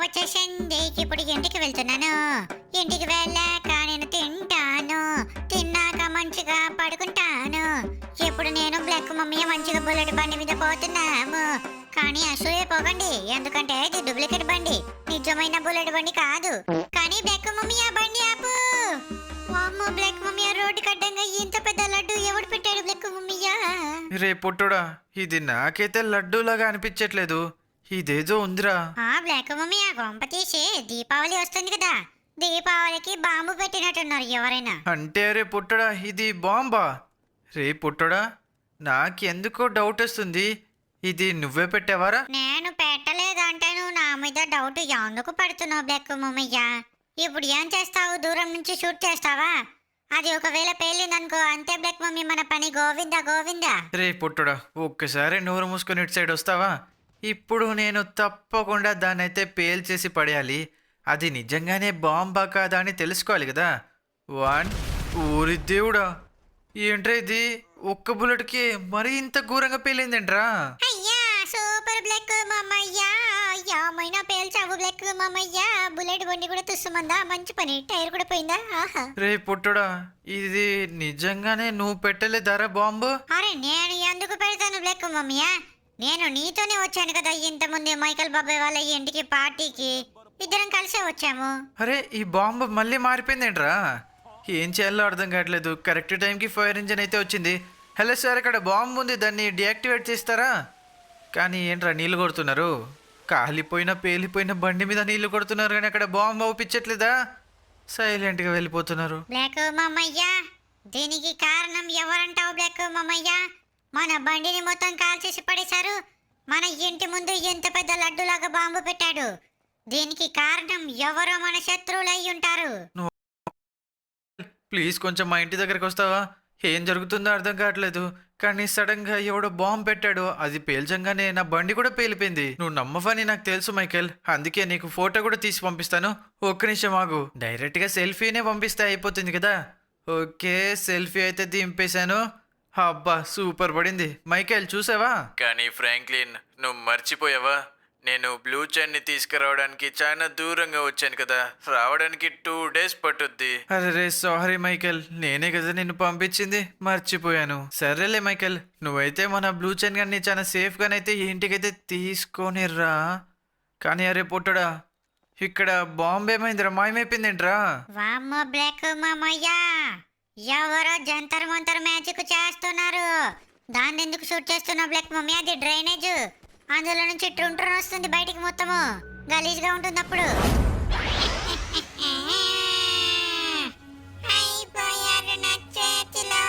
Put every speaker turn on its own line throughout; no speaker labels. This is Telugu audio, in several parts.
వచ్చేసింది. ఇప్పుడు ఇంటికి వెళ్తున్నాను. ఇంటికి వెళ్ళాక నేను తింటాను. తిన్నాక మంచిగా పడుకుంటాను. ఇప్పుడు నేను బ్లాక్ మమ్మీ మంచిగా బుల్లెట్ బండి మీద పోతున్నాము. కానీ అసూయ పోకండి, ఎందుకంటే ఇది డూప్లికేట్ బండి, నిజమైన బుల్లెట్ బండి కాదు. కానీ బ్లాక్ మమ్మీ ఆ బండి ఆపు. వామ్మో, బ్లాక్ మమ్మీ రోడ్డు కడ్డంగా ఇంత పెద్ద లడ్డు ఎవడు పెట్టాడు బ్లాక్ మమ్మీయా?
రే పొట్టుడా, ఇది నాకైతే లడ్డూలాగా అనిపించట్లేదు, ఇదేదో ఉందిరా.
బ్లాక్ మమ్మీ ఆ గొంప తీసి దీపావళి వస్తుంది కదా, దీపావళికి బాంబు పెట్టినట్టున్నారు ఎవరైనా.
అంటే రే పుట్టడా, ఇది బాంబా? రే పుట్టడా, నాకెందుకో డౌట్ వస్తుంది, ఇది నువ్వే పెట్టావారా?
నేను పెట్టలేదంటే నువ్వు నా మీద డౌట్ ఎందుకు పడుతున్నావు బ్లాక్ మమ్మయ్య? ఇప్పుడు ఏం చేస్తావు? దూరం నుంచి షూట్ చేస్తావా? అది ఒకవేళ పేలిందనుకో అంతే బ్లాక్ మమ్మీ, మన పని గోవిందా గోవిందా.
రే పుట్టడా, ఒక్కసారి నోరు మూసుకొని ఇటు సైడ్ వస్తావా? ఇప్పుడు నేను తప్పకుండా దాన్ని అయితే పేల్చేసి పడేయాలి. అది నిజంగానే బాంబా కాదా అని తెలుసుకోవాలి కదా. ఊరి దేవుడా, ఏంట్రా ఇది? ఒక్క బుల్లెట్కి మరీ ఇంత ఘోరంగా పేలిందేంట్రా?
అయ్యా సూపర్ బ్లాక్ మమ్మయ్య, యామైనా పేల్చావు బ్లాక్ మమ్మయ్య. బుల్లెట్ బండి కూడా తుస్సుమందా, మంచి పని. టైర్ కూడా పోయిందా? ఆహా.
రే పుట్టడా, ఇది నిజంగానే నువ్వు పెట్టలేదారా బాంబు?
అరే నేను ఎందుకు పెడతాను బ్లాక్ మమ్మయ్య? నేను నీతోనే వచ్చాను కదా ఇంతకుముందు మైకల్ బాబాయ్ వాళ్ళ ఇంటికి పార్టీకి, ఇద్దరం కలిసే వచ్చాము.
అరే ఈ బాంబు మళ్ళీ మారిపోయిందేంట్రా? ఏం చేయాలో అర్థం కావట్లేదు. కరెక్ట్ టైంకి ఫైర్ ఇంజిన్ అయితే వచ్చింది. హలో సార్, అక్కడ బాంబు ఉంది, దాన్ని డియాక్టివేట్ చేస్తారా? కానీ ఏంట్రా నీళ్ళు కొడుతున్నారు? కాలిపోయిన పేలిపోయిన బండి మీద నీళ్లు కొడుతున్నారు కానీ అక్కడ బాంబు అవుపించట్లేదా? సైలెంట్గా వెళ్ళిపోతున్నారు.
బ్లాక్ మామయ్య, దీనికి కారణం ఎవరంటావు బ్లాక్ మామయ్య? మన బండిని మొత్తం కాల్చేసి పడేశారు. మన ఇంటి ముందు ఎంత పెద్ద లడ్డులాగా బాంబు పెట్టాడు. దీనికి కారణం ఎవరో మన శత్రువులు అయి ఉంటారు.
ప్లీజ్ కొంచెం మా ఇంటి దగ్గరికి వస్తావా? ఏం జరుగుతుందో అర్థం కావట్లేదు, కానీ సడన్ గా ఎవడో బాంబు పెట్టాడు, అది పేల్చంగానే నా బండి కూడా పేలిపోయింది. నువ్వు నమ్మవని నాకు తెలుసు మైకేల్, అందుకే నీకు ఫోటో కూడా తీసి పంపిస్తాను. ఒక్క నిమిషం ఆగు, డైరెక్ట్ గా సెల్ఫీనే పంపిస్తే అయిపోతుంది కదా. ఓకే, సెల్ఫీ అయితే దింపేశాను. అబ్బా సూపర్ పడింది. మైకేల్ చూసావా? కానీ ఫ్రాంక్లిన్, నువ్వు మర్చిపోయావా? నేను బ్లూ చైన్ ని తీసుకురావడానికి చాలా దూరంగా వచ్చాను కదా, రావడానికి 2 days పట్టుద్ది. అరే సారీ మైకేల్, నేనే కదా నిన్ను పంపించింది, మర్చిపోయాను. సరేలే మైకేల్, నువ్వైతే మన బ్లూ చైన్ గాని చాలా సేఫ్ గానైతే ఇంటికైతే తీసుకొని రా. కానీ అరే పొట్టడా, ఇక్కడ బాంబు ఏమైందిరా, మాయమైపోయిందేంట్రా?
వామ్మో బ్లాక్ మామయ్య, ఎవరో జంతర్ మంతర్ మ్యాజిక్ చేస్తున్నారు. దాన్ని ఎందుకు షూట్ చేస్తున్నావు బ్లాక్ మమ్మీ? అది డ్రైనేజ్, అందులో నుంచి ట్రుంట్రన్ వస్తుంది బయటికి, మొత్తము గలీజ్గా ఉంటుంది. అప్పుడు అయిపోయారు నా చేతిలో.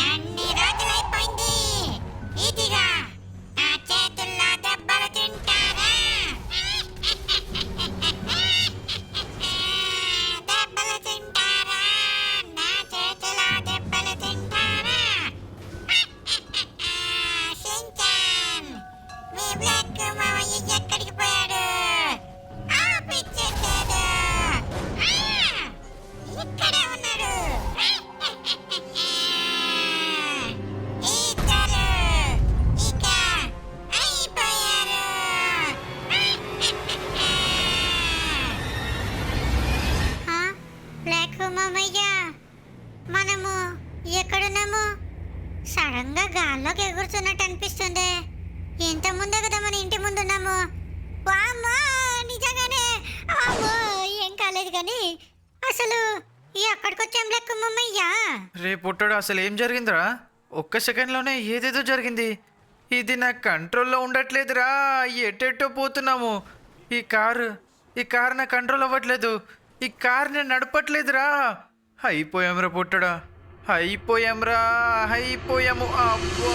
ఎన్ని రోజులైపోయింది ఇదిగా నా చేతుల్లో దెబ్బలు తింటారా? దెబ్బలు తింటారా? నా చేతిలో దెబ్బలు తింటారా? షించాన్, మీ బ్లాక్ మావయ్య ఎక్కడికి పోయాడు? ఆపించేశాడు. ఇక్కడే ఉన్నాడు. ఇద్దరు ఇక అయిపోయారు. బ్లాక్ మామయ్య, మనము ఎక్కడున్నాము? సడన్ గా గాల్లోకి ఎగురుతున్నట్టు అనిపిస్తుంది. ఇంత ముందే కదా మన ఇంటి ముందున్నాము. వామ్మో, నిజంగానే అమ్మో, ఏం కాలేదు. కానీ అసలు ఎక్కడికి వచ్చాం బ్లాక్ మామయ్య?
రే పుట్టడు, అసలు ఏం జరిగిందిరా? ఒక్క సెకండ్లోనే ఏదేదో జరిగింది. ఇది నా కంట్రోల్లో ఉండట్లేదురా, ఎటెటో పోతున్నాము. ఈ కారు నా కంట్రోల్ అవ్వట్లేదు, ఈ కారు నేను నడపట్లేదురా. అయిపోయాంరా పుట్టడా, అయిపోయాంరా, అయిపోయాము. అబ్బా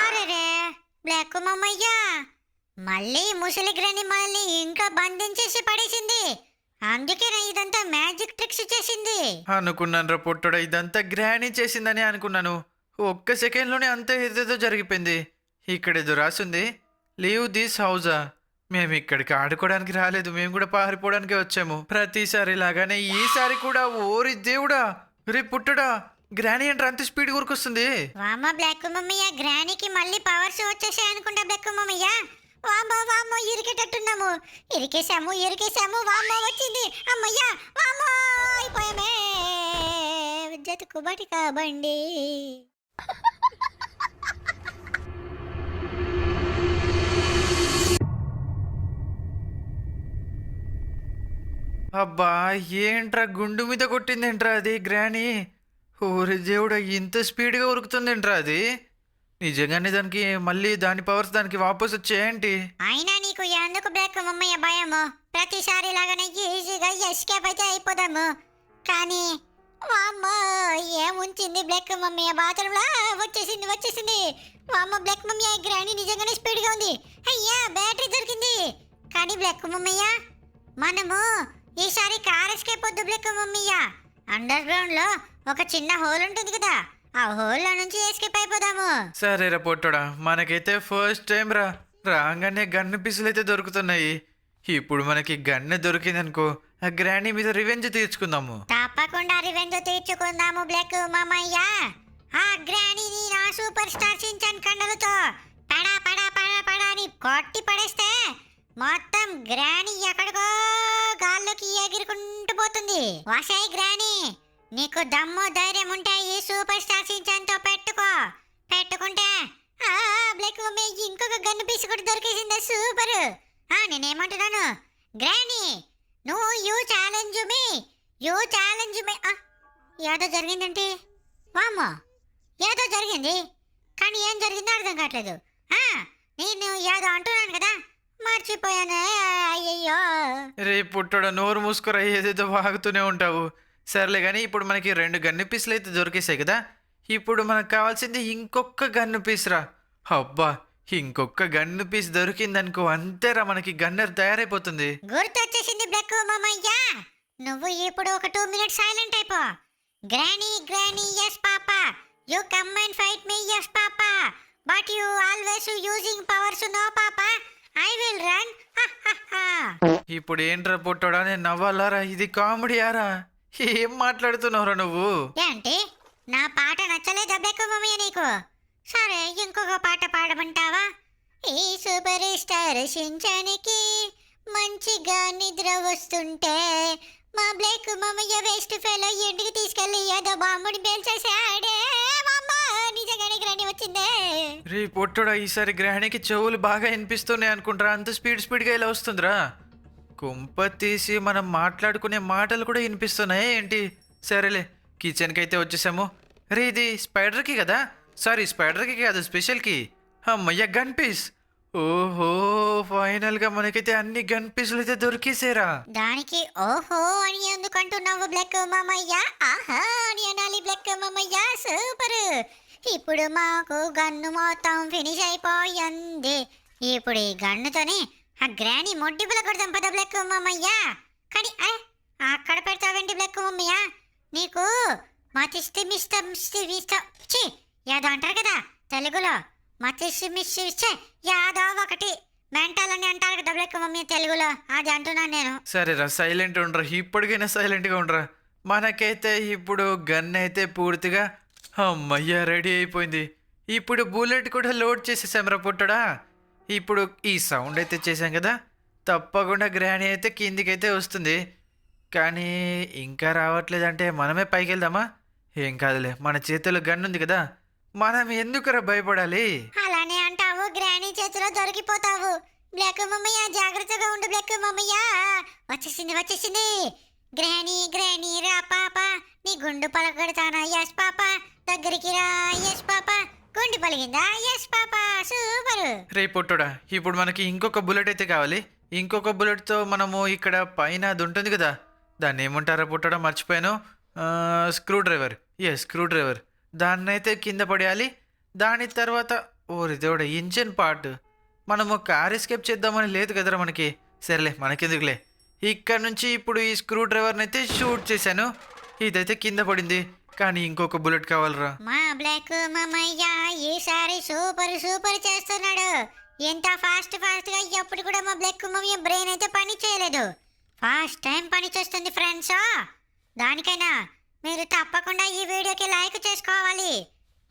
అరెరే బ్లాక్ మామయ్య, మళ్ళీ ముసలి గ్రాని మనల్ని ఇంకా బంధించేసి పడేసింది. అందుకే ఇదంతా మ్యాజిక్ ట్రిక్స్ చేసింది
అనుకున్నాను రా పుట్టడా, ఇదంతా గ్రానీ చేసిందని అనుకున్నాను. ఒక్క సెకండ్లోనే అంత ఏదేదో జరిగిపోయింది. ఇక్కడేదో రాసింది, లీవ్ దిస్ హౌజా. మేము ఇక్కడికి ఆడుకోవడానికి రాలేదు, మేము కూడా పారిపోవడానికి వచ్చాము. ప్రతిసారి లాగానే ఈసారి కూడా. ఓరి దేవుడా, రే పుట్టడా, గ్రానీ ఏంట్రా అంత స్పీడ్ ఊరుకొస్తుంది?
వామ్మ బ్లాక్ మమ్మయ్య, గ్రానీకి మళ్ళీ పవర్స్ వచ్చేసాయి అనుకుంటా బ్లాక్ మమ్మయ్య. వామ్మో వామ్మో, ఇరికేటట్టున్నాము. ఇరికేసాము. వామ్మో వచ్చింది. అమ్మయ్యా, వామ్మో అయిపోయామే. జతకు బటికా బండి.
అబ్బా, ఏంట్రా గుండు మీద కొట్టిందేంట్రా అది గ్రానీ? ఓరి దేవుడా, ఇంత స్పీడ్గా ఉరుకుతుందేంట్రా అది? నిజంగానే దానికి మళ్ళీ దాని పవర్స్ దానికి వాపస్ వచ్చాయేంటి?
అయినా నీకు ఎందుకు బ్లాక్ మమ్మయ్య భయము? ప్రతిసారి లాగానే ఈజీగా ఎస్కేప్ అయితే అయిపోదాము. కానీ వామ్మో, ఏముంచింది బ్లాక్ మమ్మయ్య? బాత్రూంలో వచ్చేసింది. వామ్మో బ్లాక్ మమ్మయ్య, గ్రానీ నిజంగానే స్పీడ్గా ఉంది. అయ్యా, బ్యాటరీ దొరికింది. కానీ బ్లాక్ మమ్మయ్య, మనము ఈసారి కార్ ఎస్కేప్ వద్దు బ్లాక్ మమ్మయ్య. అండర్ గ్రౌండ్ లో ఒక చిన్న హోల్ ఉంటుంది కదా, ఆ హోల్లో నుంచి ఎస్కేప్ అయిపోదాము.
సరేరా పొట్టోడా, మనకైతే ఫస్ట్ టైం రాగానే గన్ను పీసులు అయితే దొరుకుతున్నాయి. ఇప్పుడు మనకి గన్ను దొరికిందనుకో, ఆ గ్రానీ మీద రివెంజ్ తీర్చుకుందాము.
తప్పకుండా రివెంజ్ తీర్చుకుందాము బ్లాక్ మమ్మయ్య. ఆ గ్రానీని నా సూపర్ స్టార్ సించాన్ కండలతో పడా అని కొట్టి పడేస్తే మొత్తం గ్రానీ ఎక్కడికో గాల్లోకి ఎగిరుకుంటూ పోతుంది. వాసాయి గ్రానీ, నీకు దమ్ము ధైర్యం ఉంటే ఈ సూపర్ స్టార్ సించాన్ తో పెట్టుకుంటే బ్లాక్ మమ్మీ ఇంకొక గన్ను పీస్ కూడా దొరికేసింది. సూపర్. నేనేమంటున్నాను, గ్రానీ నువ్వు యూ ఛాలెంజ్ మీ. ఏదో జరిగిందంటే వామ్మో, ఏదో జరిగింది. కానీ ఏం జరిగిందో అర్థం కావట్లేదు. నేను ఏదో అంటున్నాను కదా, మర్చిపోయాను. అయ్యయ్యో.
రే పుట్టోడా, నోరు మూసుకురా, ఏదేదో వాగుతూనే ఉంటావు. సర్లే కానీ ఇప్పుడు మనకి 2 గన్ను పీసులు అయితే దొరికేసాయి కదా. ఇప్పుడు మనకు కావాల్సింది ఇంకొక గన్ను పీస్ రా. అబ్బా, ఇంకొక గన్ను పీస్ దొరికిందనుకో, అంతేరా, మనకి గన్నర్ తయారైపోతుంది.
గుర్తొచ్చేసింది బ్లాక్ మమ్మయ్య, నువ్వు ఇప్పుడు ఒక 2 మినిట్స్ సైలెంట్ అయిపో. Granny yes papa, you come and fight me. Yes papa, but you always using powers. No papa, I will run.
ఇప్పుడు ఏంట్రా పొట్టోడా, నేను నవ్వాలారా? ఇది కామెడీయారా? ఏం మాట్లాడుతున్నావురా నువ్వు?
ఏంటి, నా పాట నచ్చలేదా బ్లాక్ మమ్మయ్య నీకు? సరే, ఇంకొక పాట పాడమంటావా? ఈ సూపర్ స్టార్ సించానికి మంచిగా నిద్ర వస్తుంటే మా బ్లాక్ మమ్మయ్య వేస్ట్ ఫెలో ఇంటికి తీసుకెళ్ళి ఏదో బాంబుని పేల్చేసాడే. నిజంగానే గ్రానీ వచ్చిందే.
రే పొట్టోడా, ఈసారి గ్రహణికి చెవులు బాగా వినిపిస్తున్నాయి అనుకుంటారా? అంత స్పీడ్గా ఇలా వస్తుందిరా. కుంప తీసి మనం మాట్లాడుకునే మాటలు కూడా వినిపిస్తున్నాయి ఏంటి? సరేలే, కిచెన్కి అయితే వచ్చేసాము. రే, ఇది స్పైడర్కి కదా? సారీ, స్పైడర్కి కాదు, స్పెషల్కి. అమ్మయ్య, గన్ పీస్. ఓహో, ఫైనల్గా మనకైతే అన్ని గన్ పీసులు అయితే దొరికేసారా.
దానికి ఓహో అని ఎందుకు అంటున్నావు బ్లాక్ మామయ్య? ఆహా అని అనాలి బ్లాక్ మామయ్య. సూపర్. ఇప్పుడు మాకు గన్ను మొత్తం ఫినిష్ అయిపోయింది. ఇప్పుడు ఈ గన్నుతోని ఆ గ్రానీ మొడ్డిపుల కొడతాం పద బ్లాక్ మామయ్య. కానీ అక్కడ పెడతావేంటి బ్లాక్ మమ్మయ్య? నీకు మతిష్టమిష్టం ఏదో అంటారు కదా తెలుగులో, మతిష్టమిచ్చే యాదో ఒకటి మెంటల్ అని అంటారు కదా బ్లాక్ మమ్మీ తెలుగులో, అది అంటున్నాను నేను.
సరేరా, సైలెంట్ ఉండరా, ఇప్పటికైనా సైలెంట్గా ఉండరా. మనకైతే ఇప్పుడు గన్ అయితే పూర్తిగా అమ్మయ్య రెడీ అయిపోయింది. ఇప్పుడు బుల్లెట్ కూడా లోడ్ చేసేసాం పుట్టడా. ఇప్పుడు ఈ సౌండ్ అయితే చేసాం కదా, తప్పకుండా గ్రానీ అయితే కిందికైతే వస్తుంది. కానీ ఇంకా రావట్లేదంటే మనమే పైకి వెళ్దామా? ఏం కాదులే, మన చేతిలో గన్ ఉంది కదా, మనం ఎందుకురా భయపడాలి?
అలానే అంటావు, గ్రానీ చేతిలో దొరికిపోతావు. బ్లాక్ మమ్మయ్య జాగ్రత్తగా ఉండు బ్లాక్ మమ్మయ్య. వచ్చేసింది. గ్రానీ రా పాప, నీ గుండు పలకడతానా? Yes papa. దగ్గరికి రా. Yes papa. గుండు పలిగిందా? Yes papa. సూపర్.
రే పొట్టోడా, ఇప్పుడు మనకి ఇంకొక బుల్లెట్ అయితే కావాలి. ఇంకొక బుల్లెట్తో మనము ఇక్కడ పైన అది ఉంటుంది కదా, దాన్ని ఏమంటారా పొట్టోడా, మర్చిపోయాను. Screw driver. దాన్ని అయితే కింద పడేయాలి. దాని తర్వాత ఓరి దేవుడా, ఇంజిన్ పార్ట్. మనము కార్ ఎస్కేప్ చేద్దామని లేదు కదరా మనకి. సరేలే, మనకెందుకులే. ఇక్కడ నుంచి ఇప్పుడు ఈ స్క్రూ డ్రైవర్ని అయితే షూట్ చేశాను, ఇదైతే కింద పడింది. కానీ ఇంకొక బుల్లెట్ కావాలరా.
మా బ్లాక్ మామయ్య ఈసారి సూపర్ చేస్తున్నాడు. ఎంత ఫాస్ట్గా ఎప్పుడు కూడా మా బ్లాక్ మామయ్య బ్రెయిన్ అయితే పని చేయలేదు. ఫాస్ట్ టైం పని చేస్తుంది ఫ్రెండ్స్. దానికైనా మీరు తప్పకుండా ఈ వీడియోకి లైక్ చేసుకోవాలి.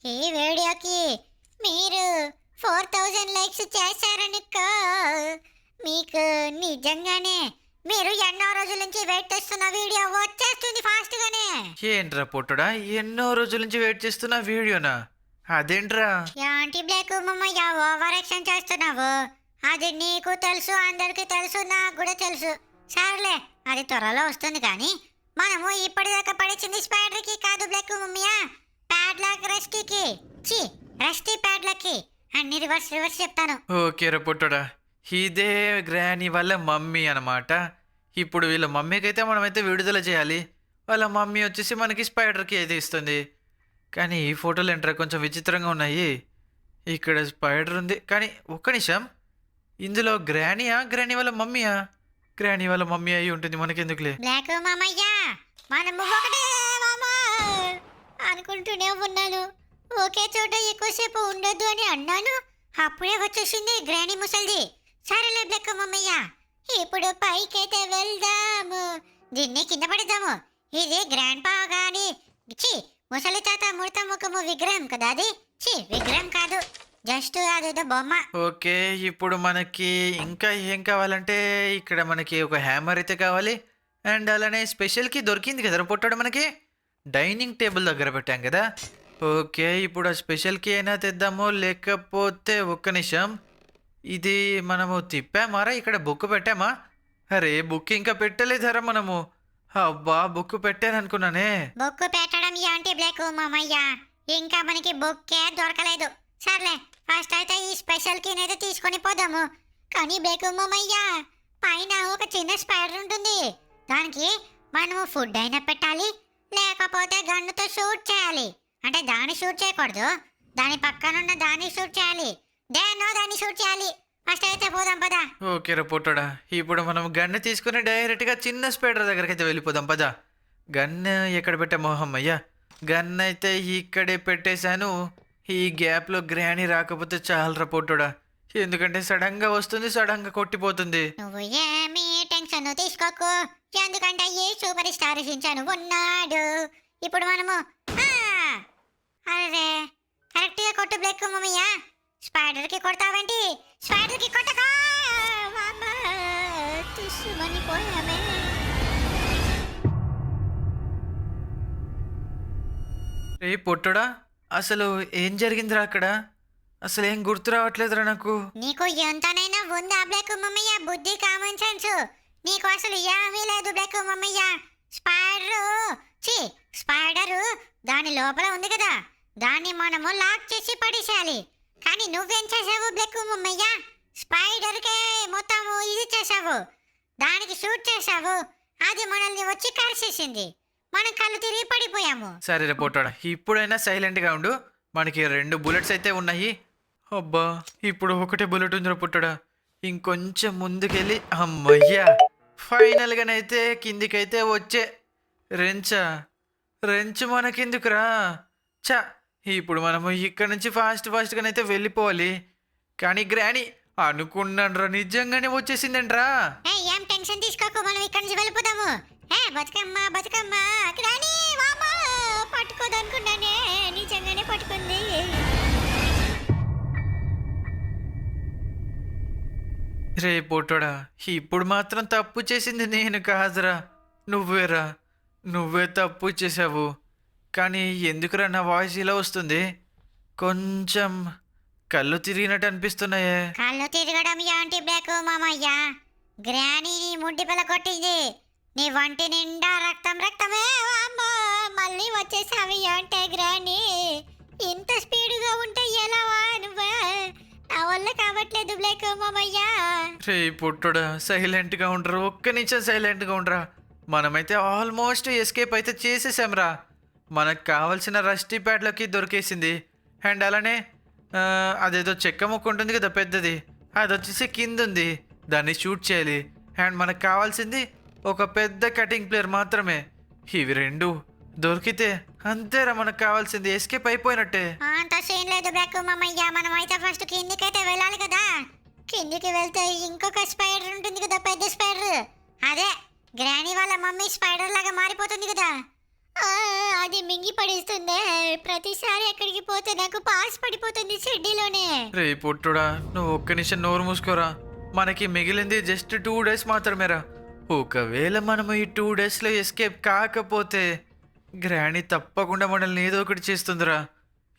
ఈ వీడియోకి మీరు 4000 లైక్స్ చేశారనుకో, మీకు నిజంగానే మీరు ఎన్నో రోజుల నుంచి వెయిట్ చేస్తున్న వీడియో వచ్చేస్తుంది ఫాస్ట్ గానే.
ఏంట్రా పొట్టుడా, ఎన్నో రోజుల నుంచి వెయిట్ చేస్తున్నా వీడియోనా? అదేంట్రా?
యాంటీ బ్లాక్ మమ్మయ్య ఓవర్ యాక్షన్ చేస్తున్నావు. అది నీకు తెలుసు, అందరికీ తెలుసు, నాకు కూడా తెలుసు. సర్లే, అది త్వరలో వస్తుంది. కానీ మనము ఇప్పటిదాకా పడిచింది స్పైడర్కి కాదు బ్లాక్ మమ్మయ్య, ప్యాడ్లాక్ రస్టీకి. చి, రస్టీ ప్యాడ్లాక్కి. అన్ని రివర్స్ రివర్స్ చెప్తాను.
ఓకే రా పొట్టుడా, ఇదే గ్రానీ వాళ్ళ మమ్మీ అనమాట. ఇప్పుడు వీళ్ళ మమ్మీకి అయితే మనమైతే విడుదల చేయాలి. వాళ్ళ మమ్మీ వచ్చేసి మనకి స్పైడర్కి అయితే ఇస్తుంది. కానీ ఈ ఫోటోలు ఏంట్రా కొంచెం విచిత్రంగా ఉన్నాయి. ఇక్కడ స్పైడర్ ఉంది, కానీ ఒక్క నిమిషం, ఇందులో గ్రానీయా, గ్రానీ వాళ్ళ మమ్మీయా? గ్రానీ వాళ్ళ మమ్మీ అయి ఉంటుంది, మనకెందుకులే.
బ్లాక్ మామయ్య, మనము ఒకటే మామా అనుకుంటూనే ఉన్నాను. ఒకే చోట ఎక్కువసేపు ఉండొద్దు అని అన్నాను, అప్పుడే వచ్చేసింది గ్రానీ ముసల్ది. సరేలే బ్లాక్ మామయ్య, ఇప్పుడు పైకైతే వెళ్దాము. దీన్ని కింద పడేద్దాము. ఇది గ్రాండ్ పా గాని చి ముసలి తాత ముడత ముఖము విగ్రహం కదా అది. చి, విగ్రహం కాదు, జస్ట్ అదేదో బొమ్మ.
ఓకే, ఇప్పుడు మనకి ఇంకా ఏం కావాలంటే ఇక్కడ మనకి ఒక హ్యామర్ అయితే కావాలి. అండ్ అలానే స్పెషల్కి దొరికింది కదా పొట్టాడు, మనకి డైనింగ్ టేబుల్ దగ్గర పెట్టాం కదా. ఓకే, ఇప్పుడు ఆ స్పెషల్కి అయినా తెద్దామో, లేకపోతే ఒక్క నిమిషం, ఇది మనము తిప్పామారా? ఇక్కడ బుక్ పెట్టామా? అరే, బుక్ ఇంకా పెట్టలేదారా మనము? అబ్బా, బుక్ పెట్టాను అనుకున్నానే.
బొక్కు పెట్టడం ఏంటి బ్లాక్ మామయ్య, ఇంకా మనకి బొక్కే దొరకలేదు. సర్లే, ఫస్ట్ అయితే ఈ స్పెషల్ కి అయితే తీసుకొని పోదాము. కానీ బ్లాక్ మామయ్య, పైన ఒక చిన్న స్పైడర్ ఉంటుంది. దానికి మనము ఫుడ్ అయినా పెట్టాలి, లేకపోతే గన్నుతో షూట్ చేయాలి. అంటే దాన్ని షూట్ చేయకూడదు, దాని పక్కనున్న దాన్ని షూట్ చేయాలి. దేన్నో దాన్ని షూట్ చేయాలి. ఫస్ట్ అయితే పోదాం పదా.
ఓకే రా పొట్టడా, ఇప్పుడు మనం గన్ను తీసుకుని డైరెక్ట్గా చిన్న స్పైడర్ దగ్గరికి అయితే వెళ్ళిపోదాం పదా. గన్ను ఎక్కడ పెట్టామో? అమ్మయ్యా, గన్ అయితే ఇక్కడే పెట్టేశాను. ఈ గ్యాప్లో గ్రానీ రాకపోతే చాలరా పొట్టడా, ఎందుకంటే సడన్గా వస్తుంది, సడన్గా కొట్టిపోతుంది.
నువ్వు ఏమీ టెన్షన్ తీసుకోకు, ఎందుకంటే ఈ సూపర్ స్టార్ హించాను ఉన్నాడు. ఇప్పుడు మనము అరే కరెక్ట్గా కొట్టు బ్లాక్ మమ్మయ్య. స్పైడర్ కి కొడతావేంటి? స్పైడర్ కి కొట్టగా పోయామే.
రే పొట్టడా, అసలు ఏం జరిగిందిరా అక్కడ? అసలు ఏం గుర్తు రావట్లేదురా నాకు.
నీకు ఎంతనైనా ఉందా బ్లాక్ మమ్మయ్య బుద్ధి, కామన్ సెన్స్? నీకు అసలు ఏమీ లేదు బ్లాక్ మమ్మయ్య. స్పైడరు దాని లోపల ఉంది కదా, దాన్ని మనము లాక్ చేసి పడేసేయాలి. కానీ నువ్వేం చేసావు బ్లాక్ మమ్మయ్య? స్పైడర్కే మొత్తము ఇది చేసావు, దానికి షూట్ చేసావు, అది మనల్ని వచ్చి కరిసేసింది. మనం కళ్ళు తిరిగి పడిపోయాము.
సరే రే పొట్టాడా, ఇప్పుడైనా సైలెంట్గా ఉండు. మనకి 2 బుల్లెట్స్ అయితే ఉన్నాయి. అబ్బా, ఇప్పుడు ఒకటే బుల్లెట్ ఉందిరా పుట్టడా. ఇంకొంచెం ముందుకెళ్ళి, అమ్మయ్యా, ఫైనల్గానైతే కిందికైతే వచ్చే. రెంచ్ మనకెందుకురా? చా, ఇప్పుడు మనము ఇక్కడ నుంచి ఫాస్ట్గానైతే వెళ్ళిపోవాలి. కానీ గ్రానీ అనుకున్నాన్రా, నిజంగానే వచ్చేసిందంట్రా.
ఏం టెన్షన్ తీసుకోకు, మనం ఇక్కడి నుంచి వెళ్ళిపోదాము. బతుకమ్మ బతుకమ్మ, గ్రానీ వామ్మా, పట్టుకోదనుకున్నానే, నిజంగానే పట్టుకుంది.
రే పొట్టోడా, ఇప్పుడు మాత్రం తప్పు చేసింది నేను కాదురా, నువ్వేరా. నువ్వే తప్పు చేసావు. కానీ ఎందుకురా నా వాయిస్ ఇలా వస్తుంది? కొంచెం కళ్ళు తిరిగినట్టు అనిపిస్తున్నాయే.
కళ్ళు తిరగడం ఏంటి బ్లాక్ మామయ్య? గ్రానీ నీ ముడ్డి పిల్ల కొట్టింది, నీ వంటి నిండా రక్తం రక్తమే. వామ్మా, మళ్ళీ వచ్చేసావి అంటే గ్రానీ, ఇంత స్పీడ్గా ఉంటే ఎలా నువ్వే? నా వల్ల కావట్లేదు బ్లాక్ మామయ్య.
రే పొట్టోడా, సైలెంట్గా ఉండరా, ఒక్క నిమిషం సైలెంట్గా ఉండరా. మనమైతే ఆల్మోస్ట్ ఎస్కేప్ అయితే చేసేసాంరా. మనకు కావాల్సిన రస్టీ ప్యాడ్లకి దొరికేసింది. అండ్ అలానే అదేదో చెక్క ముక్క ఉంటుంది కదా పెద్దది, అది వచ్చేసి కింద ఉంది, దాన్ని షూట్ చేయాలి. అండ్ మనకు కావాల్సింది ఒక పెద్ద కటింగ్ ప్లేయర్ మాత్రమే. ఇవి 2 దొరికితే అంతేరా మనకు కావాల్సింది, ఎస్కేప్ అయిపోయినట్టే.
అంత సీన్ లేదు బ్లాక్ మామయ్య, మనం అయితే ఫస్ట్ కిందికైతే వెళ్ళాలి కదా. కిందికి వెళ్తే ఇంకొక స్పైడర్ ఉంటుంది కదా, పెద్ద స్పైడర్. అదే గ్రానీ వాళ్ళ మమ్మీ స్పైడర్ లాగా మారిపోతుంది కదా, ఆ, అది మింగి పడేస్తుందే. ప్రతిసారి ఎక్కడికి పోతే నాకు పాస్ పడిపోతుంది షెడ్డీలోనే.
రే పొట్టుడా, నువ్వు ఒక్క నిమిషం నోరు మూసుకోరా. మనకి మిగిలింది జస్ట్ 2 డేస్ మాత్రమేరా. ఒకవేళ మనము ఈ 2 డేస్లో ఎస్కేప్ కాకపోతే గ్రాణి తప్పకుండా మనల్ని ఏదో ఒకటి చేస్తుందిరా.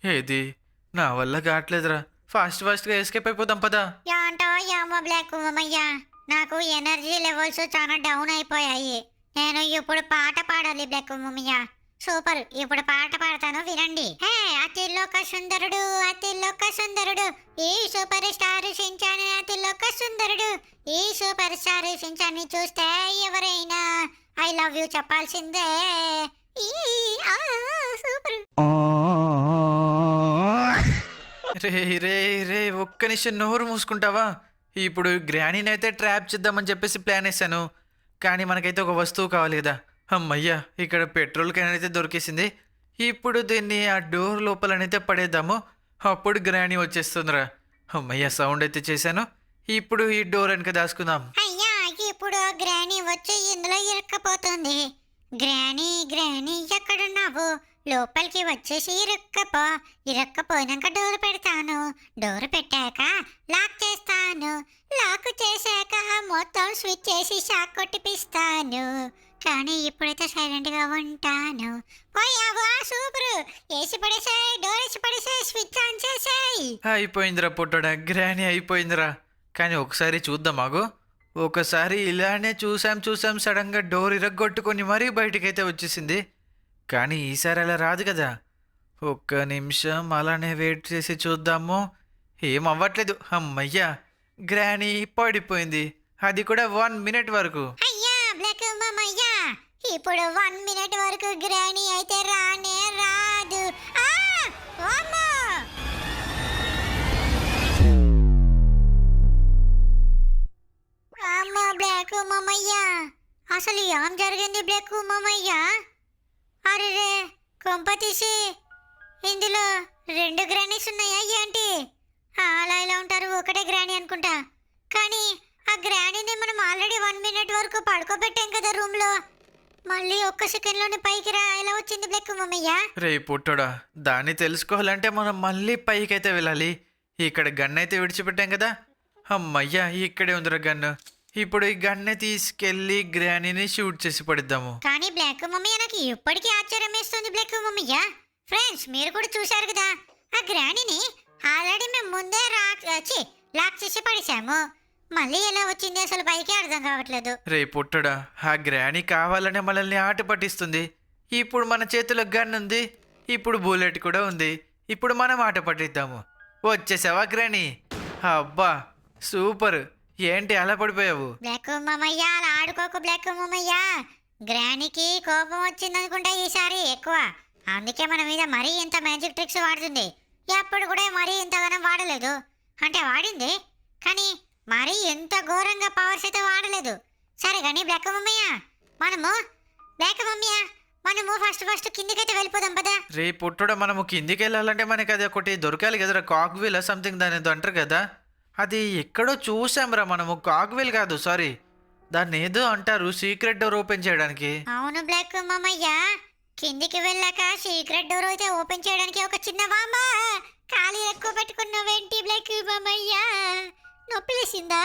ఏది నా వల్ల కావట్లేదురా. ఫాస్ట్గా ఎస్కేప్ అయిపోదాం పదా.
యాంటో యామో బ్లాక్ ఉమ్మయ్య, నాకు ఎనర్జీ లెవెల్స్ చాలా డౌన్ అయిపోయాయి. నేను ఇప్పుడు పాట పాడాలి బ్లాక్ ఉమ్మయ్య. సూపర్, ఇప్పుడు పాట పాడతాను వినండి. హే అతిలోక సుందరుడు, అతిలోక సుందరుడు, ఈ సూపర్ స్టార్ షించాన్ అతిలోక సుందరుడు. ఈ సూపర్ స్టార్ షించాన్ ని చూస్తే ఎవరైనా ఐ లవ్ యూ చెప్పాల్సిందే. ఈ ఆ సూపర్.
రే రే రే ఒక్క నిమిషం నోరు మూసుకుంటావా. ఇప్పుడు గ్రానీని అయితే ట్రాప్ చేద్దామని చెప్పేసి ప్లాన్ వేసాను. కానీ మనకైతే ఒక వస్తువు కావాలి కదా. అమ్మయ్యా, ఇక్కడ పెట్రోల్ క్యాన్ అయితే దొరికేసింది. ఇప్పుడు దీన్ని ఆ డోర్ లోపలనైతే పడేద్దాము. అప్పుడు గ్రానీ వచ్చేస్తుందిరా. అమ్మయ్య, సౌండ్ అయితే చేశాను. ఇప్పుడు ఈ డోర్ వెనక దాచుకుందాం.
అయ్యా, ఇప్పుడు గ్రానీ వచ్చి ఇందులో ఇరుక్కపోతుంది. గ్రానీ గ్రానీ ఎక్కడున్నావు? లోపలికి వచ్చేసి ఇరుక్కపో. ఇరుక్కపోయినాక డోర్ పెడతాను. డోర్ పెట్టాక లాక్ చేస్తాను. లాక్ చేశాక మొత్తం స్విచ్ చేసి షాక్ కొట్టిపిస్తాను. కానీ ఇప్పుడైతే సైలెంట్గా ఉంటాను. పోయావా? సూపర్. వేసి పడేసాయి, డోర్ వేసి పడేసాయి, స్విచ్ ఆన్ చేసాయి.
అయిపోయిందిరా పొట్టడా, గ్రానీ అయిపోయిందిరా. కానీ ఒకసారి చూద్దాం ఆగు. ఒకసారి ఇలానే చూసాం సడన్గా డోర్ ఇరగ్గొట్టుకొని మరీ బయటికైతే వచ్చేసింది. కానీ ఈసారి అలా రాదు కదా. ఒక్క నిమిషం అలానే వెయిట్ చేసి చూద్దాము. ఏం అవ్వట్లేదు. అమ్మయ్యా, గ్రానీ పడిపోయింది. అది కూడా 1 మినిట్ వరకు.
అయ్యా బ్లాక్ మామయ్యా, ఇప్పుడు 1 మినిట్ వరకు గ్రానీ అయితే రానే రాదు. ఆ అమ్మా! అమ్మా బ్లాక్ మామయ్యా, అసలు ఏం జరిగింది బ్లాక్ మామయ్యా? అరే కొంప తీసి ఇందులో 2 గ్రానీస్ ఉన్నాయా ఏంటి? అలా ఇలా ఉంటారు, ఒకటే గ్రానీ అనుకుంటా. కానీ ఆ గ్రానీని మనం ఆల్రెడీ 1 మినిట్ వరకు పడుకోబెట్టాం కదా రూమ్ లో. మళ్ళీ ఒక్క సెకండ్ లోనే పైకి రా ఎలా వచ్చింది బ్లాక్ మమ్మయ్య?
రే పుట్టడా, దాన్ని తెలుసుకోవాలంటే మనం మళ్ళీ పైకైతే వెళ్ళాలి. ఇక్కడ గన్ అయితే విడిచిపెట్టాం కదా. అమ్మయ్యా, ఇక్కడే ఉందిరా గన్ను. ఇప్పుడు ఈ గన్నే తీసుకెళ్ళి గ్రానీని షూట్ చేసి పడిద్దాము.
కానీ బ్లాక్ మమ్మయ్య, నాకు ఇప్పటికీ ఆశ్చర్యం వేస్తుంది బ్లాక్ మమ్మయ్య. ఫ్రెండ్స్, మీరు కూడా చూశారు కదా, ఆ గ్రానీని ఆల్రెడీ మేము ముందే లాక్ చేసి పడేసాము. మళ్ళీ ఎలా వచ్చింది అసలు పైకి అర్థం కావట్లేదు.
రే పుట్టడా, ఆ గ్రానీ కావాలనే మనల్ని ఆట పట్టిస్తుంది. ఇప్పుడు మన చేతిలో గన్ ఉంది, ఇప్పుడు బుల్లెట్ కూడా ఉంది. ఇప్పుడు మనం ఆట పట్టిద్దాము. వచ్చేసావా గ్రానీ? అబ్బా సూపర్. ఏంటి అలా పడిపోయావు?
బ్లాక్ మమ్మయ్య, అలా ఆడుకోకు బ్లాక్ మమ్మయ్య. గ్రానీకి కోపం వచ్చిందనుకుంటా ఈసారి ఎక్కువ. అందుకే మన మీద మరీ ఇంత మ్యాజిక్ ట్రిక్స్ వాడుతుంది. ఎప్పుడు కూడా మరీ ఇంతగానం వాడలేదు. అంటే వాడింది, కానీ మరీ ఎంత ఘోరంగా పవర్స్ అయితే వాడలేదు. సరే కానీ బ్లాక్ మమ్మయ్య, మనము ఫస్ట్ కిందికైతే వెళ్ళిపోదాం పదా.
రే పుట్టడా, మనము కిందికి వెళ్ళాలంటే మనకి అది ఒకటి దొరకాలి కదరా. కాక్వీల్ సంథింగ్ దాని ఏదో అంటారు కదా. అది ఎక్కడో చూసాంరా మనము. కాక్వీల్ కాదు, సారీ, దాన్ని ఏదో అంటారు సీక్రెట్ డోర్ ఓపెన్ చేయడానికి.
అవును బ్లాక్ మమ్మయ్య, కిందికి వెళ్ళాక సీక్రెట్ డోర్ అయితే ఓపెన్ చేయడానికి ఒక చిన్న వామ ఖాళీ ఎక్కువ పెట్టుకున్నావేంటి బ్లాక్ మమ్మయ్య? నొప్పిలేసిందా?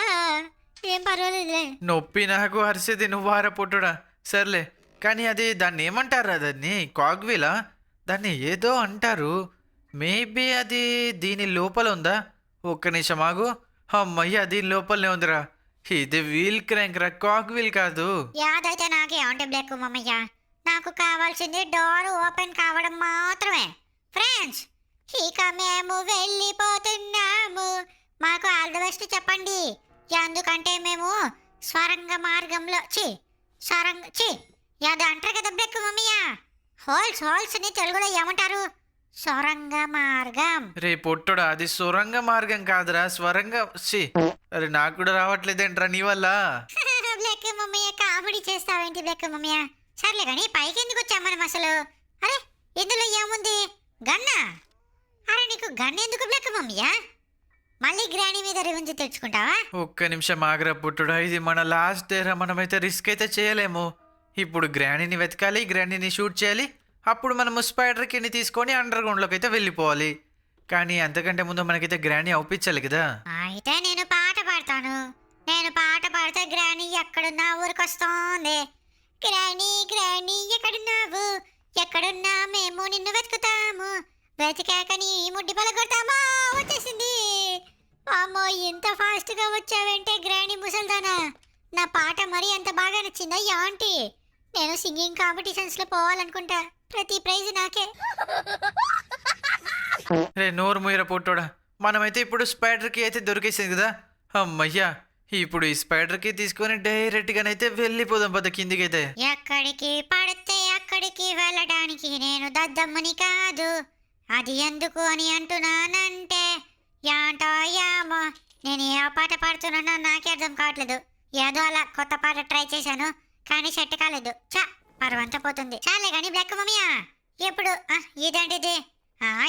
ఏం పర్వాలేదులే.
నొప్పి నాకు అరిసేది నువ్వారా పుట్టుడా. సర్లే, కానీ అది దాన్ని ఏమంటారా? దాన్ని కాక్వీలా? దాన్ని ఏదో అంటారు. మేబీ అది దీని లోపల ఉందా? ఒక్క నిమిషం ఆగు. అమ్మయ్య, దీని లోపలనే ఉందిరా. ఇది వీల్ క్రాంక్ రా, కాక్వీల్ కాదు.
యాదైతే నాకే అంటే బ్లాక్ మమ్మయ్య, నాకు కావాల్సింది డోర్ ఓపెన్ కావడం మాత్రమే. ఫ్రెండ్స్, ఇక మేము వెళ్ళిపోతున్నాము. మాకు ఆల్ ది బెస్ట్ చెప్పండి. ఎందుకంటే మేము స్వరంగ మార్గంలో అది అంటారు కదా బ్లాక్ మమ్మయ్య, హోల్స్ ని తెలుగులో ఏమంటారు? సొరంగ మార్గం.
రే పొట్టుడా, అది సొరంగ మార్గం కాదురా, స్వరంగ. అరే నాకు కూడా రావట్లేదేంట్రా నీ వల్ల.
బ్లాక్ మమ్మయ్య, కామెడీ చేస్తావేంటి బ్లాక్ మమ్మయ్య? సర్లే కానీ పైకి ఎందుకు వచ్చాం మనం అసలు? అరే ఇందులో ఏముంది? గన్నా? అరే నీకు గన్ ఎందుకు బ్లాక్ మమ్మయ్య? మళ్ళీ గ్రానీ మీద రివెంజ్ తెచ్చుకుంటావా?
ఒక్క నిమిషం ఆగ్రా పుట్టుడా, ఇది మన లాస్ట్ డేరా. మనమైతే రిస్క్ అయితే చేయలేము. ఇప్పుడు గ్రానీని వెతకాలి, గ్రానీని షూట్ చేయాలి. అప్పుడు మనము స్పైడర్ కిడ్ని తీసుకొని అండర్ గ్రౌండ్లోకి అయితే వెళ్ళిపోవాలి. కానీ అంతకంటే ముందు మనకైతే గ్రానీ అవుపించాలి కదా.
అయితే నేను పాట పాడతాను. నేను పాట పాడితే గ్రానీ ఎక్కడున్నా ఊరికొస్తోంది. గ్రానీ గ్రానీ ఎక్కడున్నావు? ఎక్కడున్నా మేము నిన్ను వెతుకుతాము. వెతికాక నీ ముడ్డి పలకొడతామా? వచ్చేసింది. అమ్మో, ఇంత ఫాస్ట్ గా వచ్చావంటే గ్రానీ ముసల్దానా. నా పాట మరీ అంత బాగా నచ్చిందా ఆంటీ? నేను సింగింగ్ కాంపిటీషన్స్ లో పోవాలనుకుంటా. ప్రతి ప్రైజ్ నాకే.
రే నోరు మూయర పొట్టోడా, మనమైతే ఇప్పుడు స్పైడర్కి అయితే దొరికేసింది కదా. అమ్మయ్యా, ఇప్పుడు ఈ స్పైడర్కి తీసుకొని డైరెక్ట్గానైతే వెళ్ళిపోదాం పద కిందికైతే.
ఎక్కడికి పడితే అక్కడికి వెళ్ళడానికి నేను దద్దమ్మని కాదు. అది ఎందుకు అని అంటున్నానంటే యాంటో యామో, నేను ఏ పాట పాడుతున్నానో నాకే అర్థం కావట్లేదు. ఏదో అలా కొత్త పాట ట్రై చేశాను, కానీ సెట్ కాలేదు. చా, పర్వంతా పోతుంది. చాలే కానీ బ్లాక్ మమ్మీయా, ఎప్పుడు ఇదేంటిది?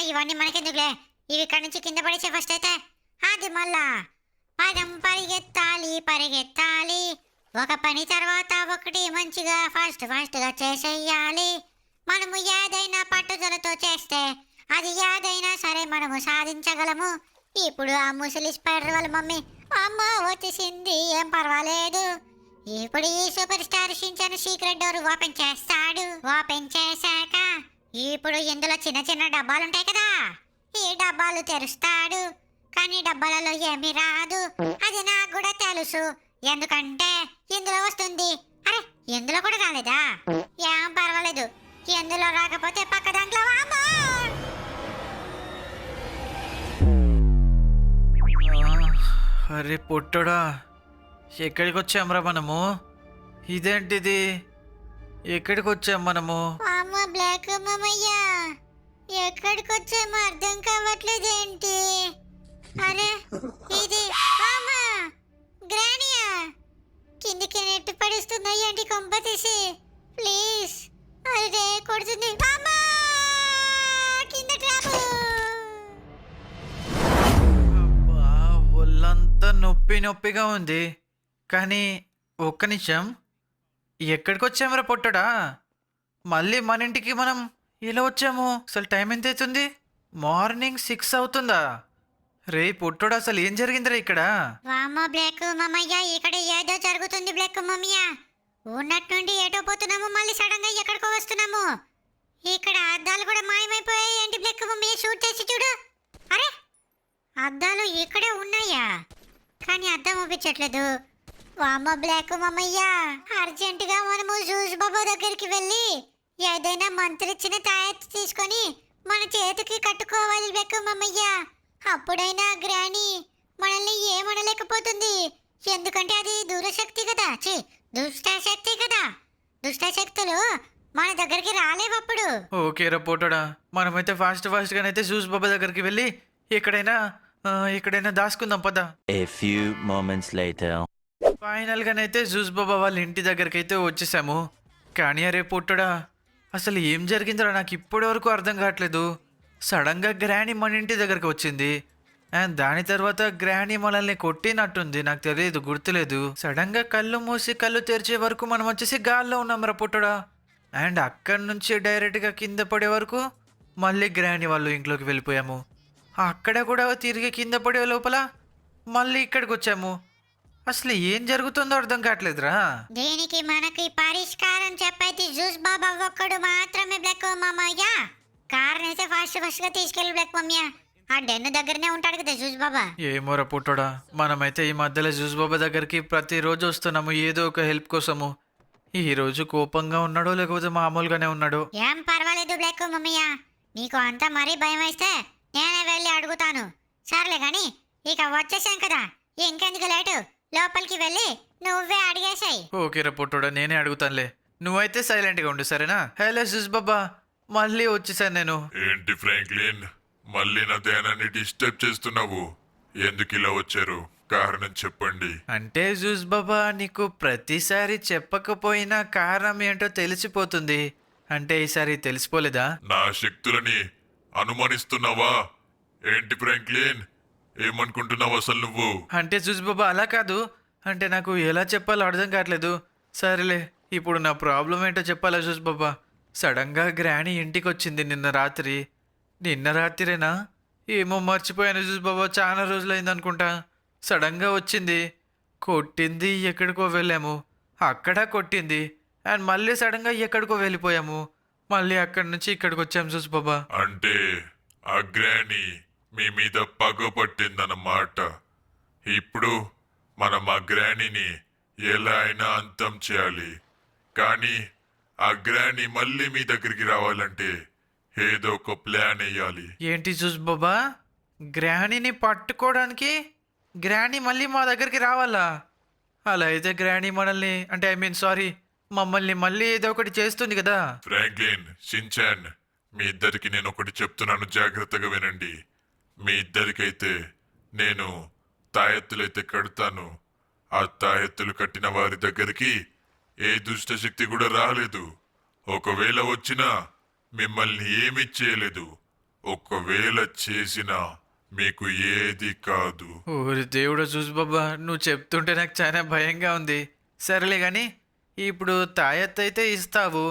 ఇవన్నీ మనకెందుకులే, ఇవి ఇక్కడి నుంచి కింద పడేసే ఫస్ట్ అయితే. అది మళ్ళా పదం పరిగెత్తాలి పరిగెత్తాలి, ఒక పని తర్వాత ఒకటి మంచిగా ఫాస్ట్ గా చేసేయాలి. మనము ఏదైనా పట్టుదలతో చేస్తే అది ఏదైనా సరే మనము సాధించగలము. ఇప్పుడు ఆ ముసలి స్పైడర్ వాళ్ళ మమ్మీ అమ్మ వచ్చేసింది, ఏం పర్వాలేదు. ఇప్పుడు ఈ super star Shinchan secret door open చేస్తాడు. ఓపెన్ చేశాక ఇప్పుడు ఇందులో చిన్న చిన్న డబ్బాలుంటాయి కదా, ఈ డబ్బాలు తెరుస్తాడు. కానీ డబ్బాలలో ఏమీ రాదు, అది నాకు కూడా తెలుసు. ఎందుకంటే ఇందులో వస్తుంది. అరే, ఇందులో కూడా రాలేదా? ఏం పర్వాలేదు, ఎందులో రాకపోతే పక్క దాంట్లో వామ్మో!
అరే పొట్టోడా, ఎక్కడికి వచ్చాంరా మనము? ఇదేంటిది? ఎక్కడికి వచ్చాం మనము?
అమ్మ బ్లాక్ మామయ్య, ఎక్కడికి వచ్చామో అర్థం కావట్లేదేంటి? అరే ఇది అమ్మా గ్రానియా, కిందికి నెట్టు పడిస్తుందా ఏంటి కొంప తీసి? ప్లీజ్, అరే కొడుతుంది. అమ్మా కింద ట్రాపు.
అబ్బా, ఒళ్ళంతా నొప్పి నొప్పిగా ఉంది. కానీ ఒక్క నిమిషం, ఎక్కడికి వచ్చామరా పొట్టడా? మళ్ళీ మన ఇంటికి మనం ఇలా వచ్చాము. అసలు టైం ఎంత అవుతుంది? మార్నింగ్ 6 అవుతుందా? రే పొట్టోడా, అసలు ఏం జరిగిందిరా ఇక్కడ?
వామ్మో బ్లాక్ మామయ్య, ఇక్కడ ఏదో జరుగుతుంది బ్లాక్ మమ్మయ్య. ఉన్నట్టుండి ఏటో పోతున్నాము, మళ్ళీ సడన్ గా ఎక్కడికో వస్తున్నాము. ఇక్కడ అద్దాలు కూడా మాయమైపోయాయి. ఏంటి బ్లాక్ మమ్మయ్య, షూట్ చేసి చూడు. అరే, అద్దాలు ఇక్కడే ఉన్నాయా? కానీ అద్దం చూపించట్లేదు. వామ్మో బ్లాక్ మమ్మయ్య, అర్జెంటుగా మనము జూస్ బాబా దగ్గరికి వెళ్ళి ఏదైనా మంత్రిచ్చిన తాయెత్తు తీసుకొని మన చేతికి కట్టుకోవాలి బ్లాక్ మమ్మయ్య. అప్పుడైనా గ్రానీ మనల్ని ఏమనలేకపోతుంది. ఎందుకంటే అది దూరశక్తి కదా, దుష్టశక్తి కదా. దుష్టశక్తులు మన దగ్గరికి రాలేవప్పుడు.
ఓకేరా పొట్టోడా, మనమైతే ఫాస్ట్గానైతే జూస్ బాబా దగ్గరికి వెళ్ళి ఎక్కడైనా దాచుకుందాం పద.
A few moments later.
ఫైనల్గానైతే జూస్ బాబా వాళ్ళ ఇంటి దగ్గరికి అయితే వచ్చేసాము. కానీ అరే పొట్టడా, అసలు ఏం జరిగిందో నాకు ఇప్పటి వరకు అర్థం కావట్లేదు. సడన్గా గ్రానీ మన ఇంటి దగ్గరికి వచ్చింది, అండ్ దాని తర్వాత గ్రానీ మనల్ని కొట్టినట్టుంది, నాకు తెలియదు, గుర్తులేదు. సడన్గా కళ్ళు మూసి కళ్ళు తెరిచే వరకు మనం వచ్చేసి గాల్లో ఉన్నాం రా పొట్టడా. అండ్ అక్కడి నుంచి డైరెక్ట్గా కింద పడే వరకు మళ్ళీ గ్రానీ వాళ్ళు ఇంట్లోకి వెళ్ళిపోయాము. అక్కడ కూడా తిరిగి కింద పడే లోపల మళ్ళీ ఇక్కడికి వచ్చాము. అసలు ఏం జరుగుతుందో అర్థం కావట్లేదురా.
దీనికి మనకి పరిష్కారం చెప్పైతే జ్యూస్ బాబా ఒక్కడు మాత్రమే బ్లాక్ మామయ్య. కార్ అయితే ఫాస్ట్ గా తీసుకెళ్ళి బ్లాక్ మమ్మయ్య. ఆ డెన్ను దగ్గరనే ఉంటాడు కదా జ్యూస్ బాబా.
ఏమోరా పుట్టోడా, మనమైతే ఈ మధ్యలో జూస్ బాబా దగ్గరికి ప్రతిరోజు వస్తున్నాము ఏదో ఒక హెల్ప్ కోసము. ఈ రోజు కోపంగా ఉన్నాడో లేకపోతే మామూలుగానే ఉన్నాడో.
ఏం పర్వాలేదు బ్లాక్ మమ్మయ్య, నీకు అంతా మరీ భయం వేస్తే నేనే వెళ్ళి అడుగుతాను. సర్లే గాని ఇక వచ్చేసాం కదా, ఇంకెందుకు లేటు, లోపలికి వెళ్ళి నువ్వే అడిగేసాయి.
ఓకేరా పుట్టోడా, నేనే అడుగుతానులే, నువ్వైతే సైలెంట్గా ఉండు సరేనా. హలో జూస్ బాబా, మళ్ళీ వచ్చేసాను నేను.
ఏంటి ఫ్రాంక్లిన్, మళ్ళీ నా ధ్యానాన్ని డిస్టర్బ్ చేస్తున్నావు? ఎందుకు ఇలా వచ్చారు? కారణం చెప్పండి.
అంటే జూస్ బాబా, నీకు ప్రతిసారి చెప్పకపోయినా కారణం ఏంటో తెలిసిపోతుంది. అంటే ఈసారి తెలిసిపోలేదా?
నా శక్తులని అనుమానిస్తున్నావా? ఏంటి ఫ్రాంక్లిన్, ఏమనుకుంటున్నావు అసలు నువ్వు?
అంటే జూస్ బాబా అలా కాదు, అంటే నాకు ఎలా చెప్పాలో అర్థం కావట్లేదు. సరేలే, ఇప్పుడు నా ప్రాబ్లం ఏంటో చెప్పాలా జూస్ బాబా? సడన్గా గ్రాని ఇంటికి వచ్చింది నిన్న రాత్రిరేనా ఏమో మర్చిపోయాను చూసి బాబా, చాలా రోజులైంది అనుకుంటా. సడన్గా వచ్చింది, కొట్టింది, ఎక్కడికో వెళ్ళాము, అక్కడ కొట్టింది, అండ్ మళ్ళీ సడన్గా ఎక్కడికో వెళ్ళిపోయాము, మళ్ళీ అక్కడి నుంచి ఇక్కడికి వచ్చాము చూసి బాబా.
అంటే ఆ గ్రాని మీ మీద పగ పట్టిందన్నమాట. ఇప్పుడు మనం ఆ గ్రానీని ఎలా అయినా అంతం చేయాలి. కానీ ఆ గ్రాని మళ్ళీ మీ దగ్గరికి రావాలంటే ఏదో ఒక ప్లాన్ వేయాలి.
ఏంటి చూసి బాబా, గ్రానీని పట్టుకోవడానికి గ్రాని మళ్ళీ మా దగ్గరికి రావాలా? అలా అయితే గ్రాని మనల్ని అంటే సారీ, మమ్మల్ని మళ్ళీ ఏదో ఒకటి చేస్తుంది కదా.
ఫ్రాంక్లిన్, షిన్చాన్, మీ ఇద్దరికి నేను ఒకటి చెప్తున్నాను, జాగ్రత్తగా వినండి. మీ ఇద్దరికైతే నేను తాయెత్తులైతే కడతాను. ఆ తాయెత్తులు కట్టిన వారి దగ్గరికి ఏ దుష్ట శక్తి కూడా రాలేదు. ఒకవేళ వచ్చినా మిమ్మల్ని ఏమీ చేయలేదు. ఒకవేళ చేసినా మీకు ఏది కాదు.
ఓరి దేవుడు చూసి బాబా, నువ్వు చెప్తుంటే నాకు చాలా భయంగా ఉంది. సరేలే కానీ ఇప్పుడు తాయెత్తు అయితే ఇస్తావు,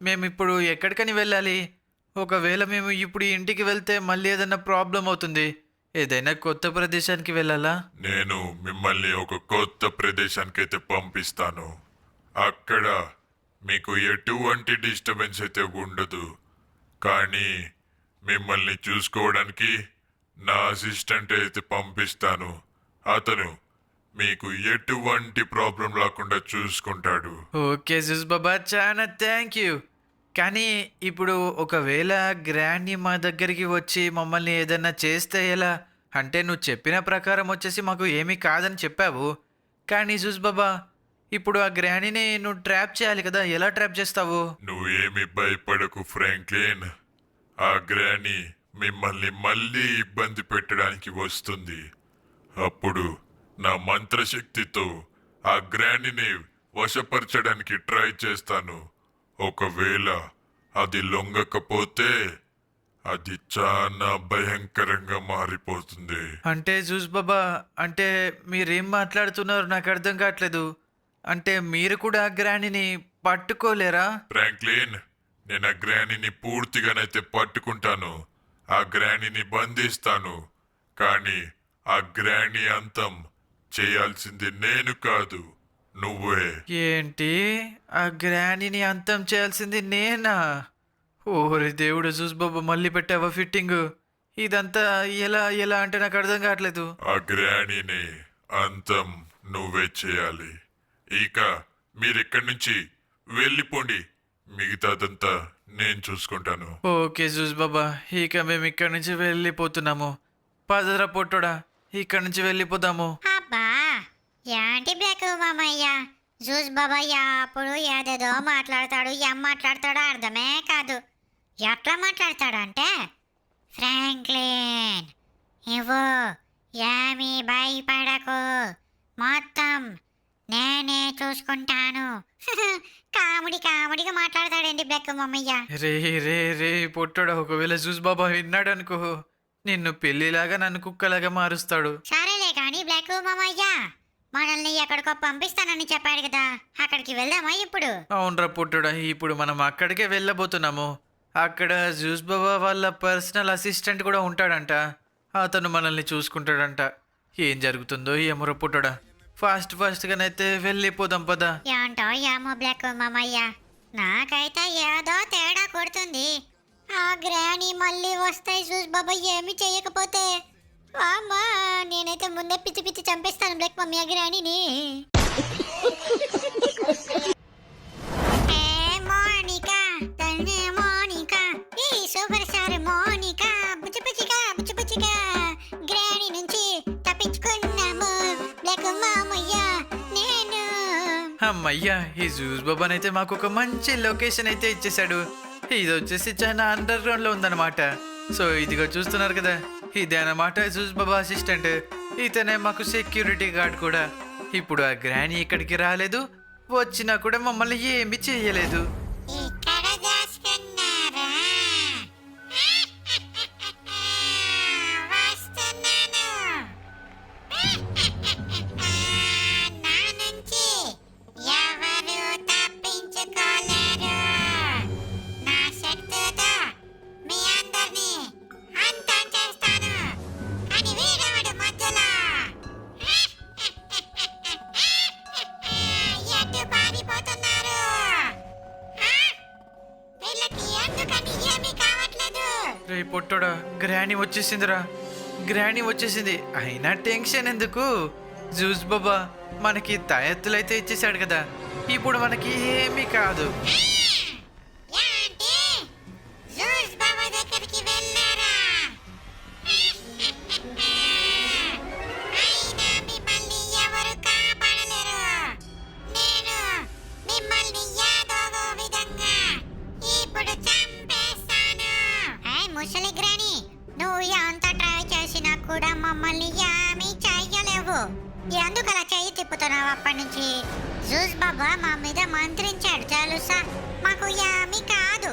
మేమిప్పుడు ఎక్కడికని వెళ్ళాలి? ఒకవేళ మేము ఇప్పుడు ఇంటికి వెళ్తే మళ్ళీ ఏదైనా ప్రాబ్లం అవుతుంది, ఏదైనా కొత్త ప్రదేశానికి వెళ్ళాలా?
నేను మిమ్మల్ని ఒక కొత్త ప్రదేశానికి అయితే పంపిస్తాను. అక్కడ మీకు ఎటువంటి డిస్టర్బెన్స్ అయితే ఉండదు. కానీ మిమ్మల్ని చూసుకోవడానికి నా అసిస్టెంట్ అయితే పంపిస్తాను. అతను మీకు ఎటువంటి ప్రాబ్లం రాకుండా చూసుకుంటాడు.
ఓకే జూస్ బాబా, చాలా థ్యాంక్ యూ. కానీ ఇప్పుడు ఒకవేళ గ్రాండ్ మా దగ్గరికి వచ్చి మమ్మల్ని ఏదన్నా చేస్తే ఎలా? అంటే నువ్వు చెప్పిన ప్రకారం వచ్చేసి మాకు ఏమీ కాదని చెప్పావు, కానీ జూస్ బాబా ఇప్పుడు ఆ గ్రానీని నువ్వు ట్రాప్ చేయాలి కదా, ఎలా ట్రాప్ చేస్తావు?
నువ్వేమి భయపడకు ఫ్రాంక్లిన్. ఆ గ్రాని మిమ్మల్ని మళ్ళీ ఇబ్బంది పెట్టడానికి వస్తుంది. అప్పుడు నా మంత్రశక్తితో ఆ గ్రానిని వశపరచడానికి ట్రై చేస్తాను. ఒకవేళ అది లొంగకపోతే అది చాలా భయంకరంగా మారిపోతుంది.
అంటే జూస్ బాబా, అంటే మీరేం మాట్లాడుతున్నారు నాకు అర్థం కావట్లేదు. అంటే మీరు కూడా ఆ గ్రానీని పట్టుకోలేరా?
ఫ్రాంక్లిన్, నేను ఆ గ్రానిని పూర్తిగానైతే పట్టుకుంటాను. ఆ గ్రానిని బంధిస్తాను. కానీ ఆ గ్రాని అంతం చేయాల్సింది నేను కాదు, నువ్వే.
ఏంటి, ఆ గ్రానీని అంతం చేయాల్సింది నేనా? ఓరి దేవుడు జూస్ బాబా, మళ్ళీ పెట్టావా ఫిట్టింగ్? ఇదంతా ఎలా ఎలా అంటే నాకు అర్థం కావట్లేదు.
ఆ గ్రానీని అంతం నువ్వే చేయాలి. ఇక మీరిక్కడి నుంచి వెళ్ళిపోండి. మిగతాదంతా నేను చూసుకుంటాను.
ఓకే జూస్ బాబా, ఇక మేము ఇక్కడి నుంచి వెళ్ళిపోతున్నాము. పదరా పొట్టోడా, ఇక్కడి నుంచి వెళ్ళిపోదాము.
అబ్బా, ఏంటి బ్లాక్ మామయ్య, జూస్ బాబాయ్య అప్పుడు ఏదేదో మాట్లాడతాడు, ఏం మాట్లాడతాడో అర్థమే కాదు. ఎట్లా మాట్లాడతాడంటే, ఫ్రాంక్లిన్ ఇవ్వు, ఏమీ భయపడకు, మొత్తం నేనే చూసుకుంటాను. కామెడీగా మాట్లాడతాడండి బ్లాక్ మామయ్య.
రే రే రే పొట్టోడా, ఒకవేళ జూస్ బాబా విన్నాడు అనుకో, నిన్ను పెళ్లిలాగా నన్ను కుక్కలాగా మారుస్తాడు.
సరేలే కానీ బ్లాక్ మామయ్య, మనల్ని ఎక్కడికో పంపిస్తానని చెప్పాడు కదా, అక్కడికి వెళ్దామా ఇప్పుడు?
అవునరా పొట్టోడా, ఇప్పుడు మనం అక్కడికే వెళ్ళబోతున్నాము. అక్కడ జూస్ బాబా వాళ్ళ పర్సనల్ అసిస్టెంట్ కూడా ఉంటాడంట, అతను మనల్ని చూసుకుంటాడంట. ఏం జరుగుతుందో ఏమో పొట్టోడా, ఫాస్ట్గానైతే వెళ్ళిపోదాం పదా.
ఏంటో ఏమో బ్లాక్ మామయ్య, నాకైతే ఏదో తేడా కొడుతుంది. ఆ గ్రాని మళ్ళీ వస్తాయి జూస్ బాబా ఏమి చేయకపోతే. అమ్మా, నేనైతే ముందే పిచ్చి చంపేస్తాను బ్లాక్ మమ్మీ ఆ గ్రానీని. మోనికా, తనే మోనికా, ఈ సూపర్ స్టార్ మోనికా, బుచ్చిగా గ్రాని నుంచి తప్పించుకున్నాము బ్లాక్ మామయ్య నేను.
అమ్మయ్యా, ఈ జూస్ బాబానైతే మాకు ఒక మంచి లొకేషన్ అయితే ఇచ్చేసాడు. ఇది వచ్చేసి చాలా అండర్ గ్రౌండ్ లో ఉందన్నమాట. సో ఇదిగో చూస్తున్నారు కదా, ఇదే అన్నమాట జూస్ బాబా అసిస్టెంట్. ఇతనే మాకు సెక్యూరిటీ గార్డ్ కూడా. ఇప్పుడు ఆ గ్రాని ఇక్కడికి రాలేదు, వచ్చినా కూడా మమ్మల్ని ఏమి చేయలేదు.
ఇక్కడ దాచుకున్నారా? వస్తున్నాను. నా నుంచి ఎవరు తప్పించుకోలేరు. నా
రే పొట్టోడా, గ్రానీ వచ్చేసిందిరా. గ్రానీ వచ్చేసింది. అయినా టెన్షన్ ఎందుకు? జూస్ బాబా మనకి తాయెత్తులైతే ఇచ్చేసాడు కదా, ఇప్పుడు మనకి ఏమీ కాదు.
ఏంటి జూస్ బాబా దగ్గరికి వెళ్ళారా? అయినా మిమ్మల్ని ఎవరు కాపాడలేరు. నేను మిమ్మల్ని ఏదోగో విధంగా ఇప్పుడు చంపేస్తాను. ముసలి గ్రాని, నువ్వు ఎంత ట్రై చేసినా కూడా మమ్మల్ని ఏమీ చెయ్యలేవు. ఎందుకు అలా చెయ్యి తిప్పుతున్నావు? అప్పటి నుంచి జూస్ బాబా మా మీద మంత్రించాడు తెలుసా, మాకు ఏమీ కాదు.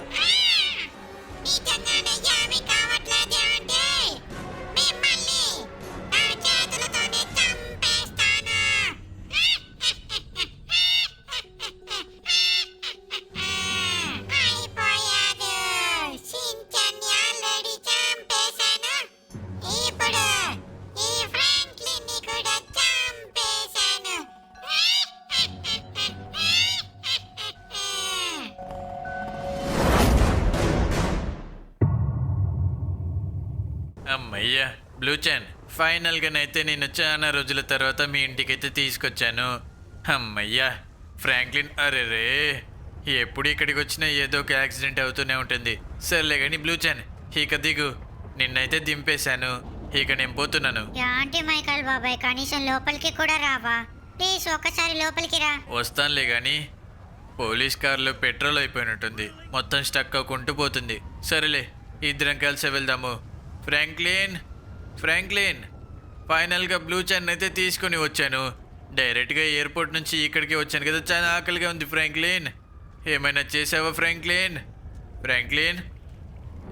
నిజంగానే ఏమీ కావట్లేదు అంటే మిమ్మల్ని నా చేతులతోనే చంపేస్తాను. అయిపోయాడు. షిన్చాన్ని ఆల్రెడీ చంపేశాను. ఇప్పుడు ఈ ఫ్రాంక్లిన్ని కూడా చంపేశాను.
అమ్మయ్యా బ్లూచాన్, ఫైనల్గానైతే నేను చాలా రోజుల తర్వాత మీ ఇంటికైతే తీసుకొచ్చాను. అమ్మయ్యా ఫ్రాంక్లిన్, అరే రే, ఎప్పుడు ఇక్కడికి వచ్చినా ఏదో ఒక యాక్సిడెంట్ అవుతూనే ఉంటుంది. సర్లే కానీ బ్లూచాన్, ఇక దిగు. నిన్నైతే దింపేశాను, ఇక నేను పోతున్నాను.
ఏంటి మైకల్ బాబాయ్, కనీసం లోపలికి కూడా రావా? ప్లీజ్ ఒకసారి లోపలికి రా.
వస్తానులే కానీ పోలీస్ కారులో పెట్రోల్ అయిపోయినట్టుంది, మొత్తం స్టక్ అవ్వకుంటూ పోతుంది. సరేలే, ఇద్దరం కలిసి వెళ్దాము. ఫ్రాంక్లిన్, ఫ్రాంక్లిన్, ఫైనల్గా బ్లూచాన్ అయితే తీసుకొని వచ్చాను. డైరెక్ట్గా ఎయిర్పోర్ట్ నుంచి ఇక్కడికి వచ్చాను కదా, చాలా ఆకలిగా ఉంది. ఫ్రాంక్లిన్, ఏమైనా చేసావా? ఫ్రాంక్లిన్, ఫ్రాంక్లిన్,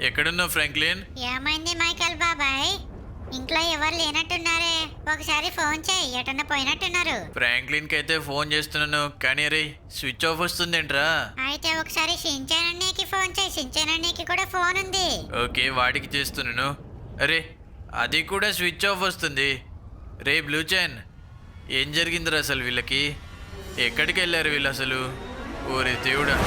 ఎక్కడున్నావు ఫ్రాంక్లిన్?
ఏమైంది మైకల్ బాబాయ్? ఇంట్లో ఎవరు లేనట్టున్నారే, ఒకసారి ఫోన్ చేయి. ఎటన్నా పోయినట్టున్నారు.
ఫ్రాంక్లిన్కి అయితే ఫోన్ చేస్తున్నాను కానీ అరే స్విచ్ ఆఫ్ వస్తుందేంట్రా?
అయితే ఒకసారి షించాన్ అన్నయ్యకి ఫోన్ చేయి. షించాన్ అన్నయ్యకి కూడా ఫోన్ ఉంది.
ఓకే, వాడికి చేస్తున్నాను. అరే అది కూడా స్విచ్ ఆఫ్ వస్తుంది. రే బ్లూచాన్, ఏం జరిగిందిరా అసలు వీళ్ళకి? ఎక్కడికి వెళ్ళారు వీళ్ళు అసలు? ఓరే దేవుడా!